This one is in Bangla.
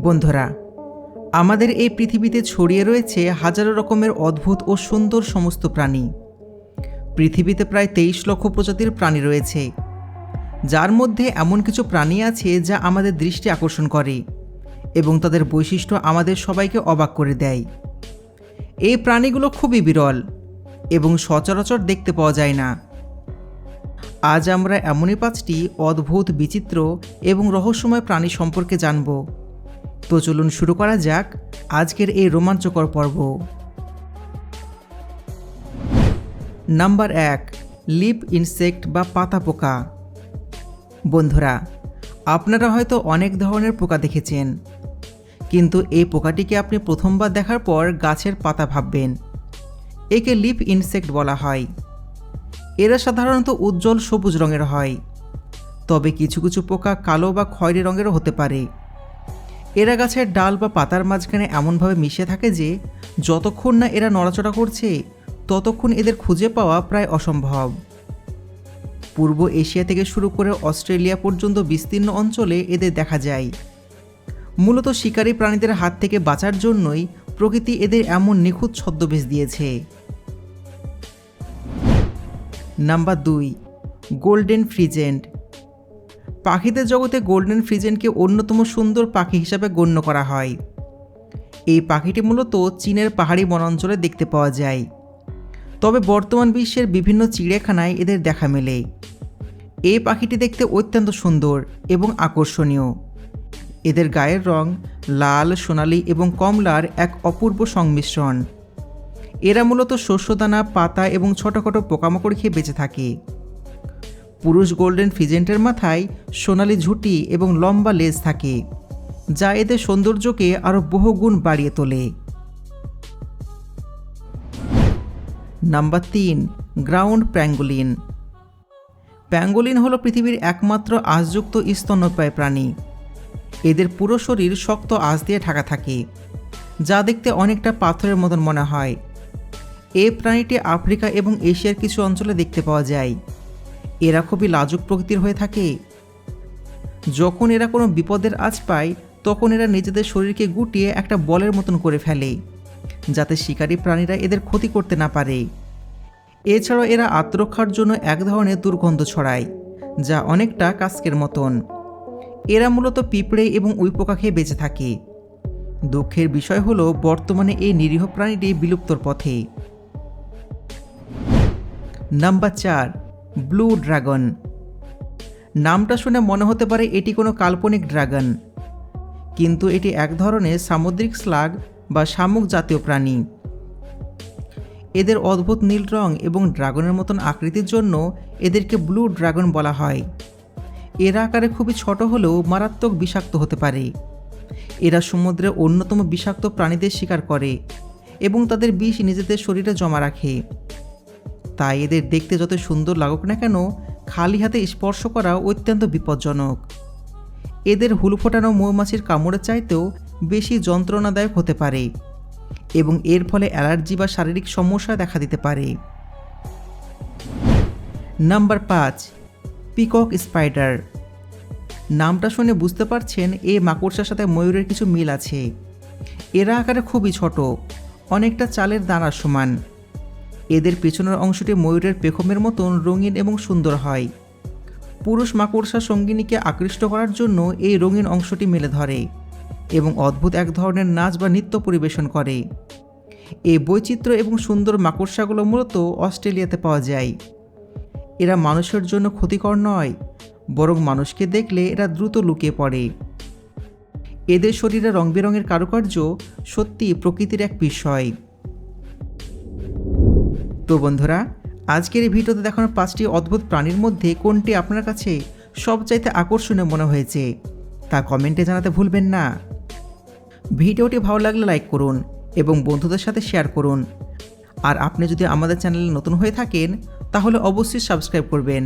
বন্ধুরা, আমাদের এই পৃথিবীতে ছড়িয়ে রয়েছে হাজারো রকমের অদ্ভুত ও সুন্দর সমস্ত প্রাণী। পৃথিবীতে প্রায় 23 লক্ষ প্রজাতির প্রাণী রয়েছে, যার মধ্যে এমন কিছু প্রাণী আছে যা আমাদের দৃষ্টি আকর্ষণ করে এবং তাদের বৈশিষ্ট্য আমাদের সবাইকে অবাক করে দেয়। এই প্রাণীগুলো খুবই বিরল এবং সচরাচর দেখতে পাওয়া যায় না। আজ আমরা এমনই 5টি অদ্ভুত, বিচিত্র এবং রহস্যময় প্রাণী সম্পর্কে জানব। তো চলুন শুরু করা যাক আজকের এই রোমাঞ্চকর পর্ব। নাম্বার 1, লিপ ইনসেক্ট বা পাতা পোকা। বন্ধুরা, আপনারা হয়তো অনেক ধরনের পোকা দেখেছেন, কিন্তু এই পোকাটিকে আপনি প্রথমবার দেখার পর গাছের পাতা ভাববেন। একে লিপ ইনসেক্ট বলা হয়। এরা সাধারণত উজ্জ্বল সবুজ রঙের হয়, তবে কিছু কিছু পোকা কালো বা খয়েরি রঙেরও হতে পারে। এরা গাছের ডাল বা পাতার মাঝখানে এমনভাবে মিশে থাকে যে যতক্ষণ না এরা নড়াচড়া করছে ততক্ষণ এদের খুঁজে পাওয়া প্রায় অসম্ভব। পূর্ব এশিয়া থেকে শুরু করে অস্ট্রেলিয়া পর্যন্ত বিস্তীর্ণ অঞ্চলে এদের দেখা যায়। মূলত শিকারী প্রাণীদের হাত থেকে বাঁচার জন্যই প্রকৃতি এদের এমন নিখুঁত ছদ্মবেশ দিয়েছে। Number 2, golden pheasant. পাখিদের জগতে গোল্ডেন ফ্রিজেন্টকে অন্যতম সুন্দর পাখি হিসাবে গণ্য করা হয়। এই পাখিটি মূলত চীনের পাহাড়ি বনাঞ্চলে দেখতে পাওয়া যায়, তবে বর্তমান বিশ্বের বিভিন্ন চিড়িয়াখানায় এদের দেখা মেলে। এই পাখিটি দেখতে অত্যন্ত সুন্দর এবং আকর্ষণীয়। এদের গায়ের রং লাল, সোনালী এবং কমলার এক অপূর্ব সংমিশ্রণ। এরা মূলত শস্যদানা, পাতা এবং ছোটোখাটো পোকামাকড় খেয়ে বেঁচে থাকে। পুরুষ গোল্ডেন ফিজেন্টের মাথায় সোনালি ঝুঁটি এবং লম্বা লেজ থাকে, যা এদের সৌন্দর্যকে আরও বহুগুণ বাড়িয়ে তোলে। Number 3, ground pangolin. প্যাঙ্গোলিন হলো পৃথিবীর একমাত্র আঁশযুক্ত স্তন্যপায়ী প্রাণী। এদের পুরো শরীর শক্ত আঁশ দিয়ে ঢাকা থাকে, যা দেখতে অনেকটা পাথরের মতন মনে হয়। এই প্রাণীটি আফ্রিকা এবং এশিয়ার কিছু অঞ্চলে দেখতে পাওয়া যায়। এরা খুবই লাজুক প্রকৃতির হয়ে থাকে। যখন এরা কোনো বিপদের আঁচ পায় তখন এরা নিজেদের শরীরকে গুটিয়ে একটা বলের মতন করে ফেলে, যাতে শিকারী প্রাণীরা এদের ক্ষতি করতে না পারে। এছাড়াও এরা আত্মরক্ষার জন্য এক ধরনের দুর্গন্ধ ছড়ায়, যা অনেকটা কাস্কের মতন। এরা মূলত পিঁপড়ে এবং উইপোকা খেয়ে বেঁচে থাকে। দুঃখের বিষয় হলো বর্তমানে এই নিরীহ প্রাণীটি বিলুপ্তর পথে। Number 4, blue dragon. নামটা শুনে মনে হতে পারে এটি কোনো কাল্পনিক ড্রাগন, কিন্তু এটি এক ধরনের সামুদ্রিক স্লাগ বা শামুক জাতীয় প্রাণী। এদের অদ্ভুত নীল রং এবং ড্রাগনের মতন আকৃতির জন্য এদেরকে ব্লু ড্রাগন বলা হয়। এরা আকারে খুবই ছোট হলেও মারাত্মক বিষাক্ত হতে পারে। এরা সমুদ্রে অন্যতম বিষাক্ত প্রাণীদের শিকার করে এবং তাদের বিষ নিজেদের শরীরে জমা রাখে। তাই এদের দেখতে যত সুন্দর লাগুক না কেন, খালি হাতে স্পর্শ করা অত্যন্ত বিপজ্জনক। এদের হুল ফোটানো মৌমাছির কামড়ের চাইতেও বেশি যন্ত্রণাদায়ক হতে পারে এবং এর ফলে অ্যালার্জি বা শারীরিক সমস্যা দেখা দিতে পারে। Number 5, peacock spider. নামটা শুনে বুঝতে পারছেন এই মাকড়সার সাথে ময়ূরের কিছু মিল আছে। এরা আকারে খুবই ছোট, অনেকটা চালের দানার সমান। এদের পেছনের অংশটি ময়ূরের পেখমের মতন রঙিন এবং সুন্দর হয়। পুরুষ মাকড়সা সঙ্গিনীকে আকৃষ্ট করার জন্য এই রঙিন অংশটি মেলে ধরে এবং অদ্ভুত এক ধরনের নাচ বা নৃত্য পরিবেশন করে। এই বৈচিত্র্য এবং সুন্দর মাকড়সাগুলো মূলত অস্ট্রেলিয়াতে পাওয়া যায়। এরা মানুষের জন্য ক্ষতিকর নয়, বরং মানুষকে দেখলে এরা দ্রুত লুকিয়ে পড়ে। এদের শরীরে রং বেরঙের কারুকার্য সত্যি প্রকৃতির এক বিস্ময়। তো বন্ধুরা, আজকের এই ভিডিওতে দেখানো 5টি অদ্ভুত প্রাণীর মধ্যে কোনটি আপনার কাছে সবচাইতে আকর্ষণীয় মনে হয়েছে তা কমেন্টে জানাতে ভুলবেন না। ভিডিওটি ভালো লাগলে লাইক করুন এবং বন্ধুদের সাথে শেয়ার করুন। আর আপনি যদি আমাদের চ্যানেলে নতুন হয়ে থাকেন তাহলে অবশ্যই সাবস্ক্রাইব করবেন।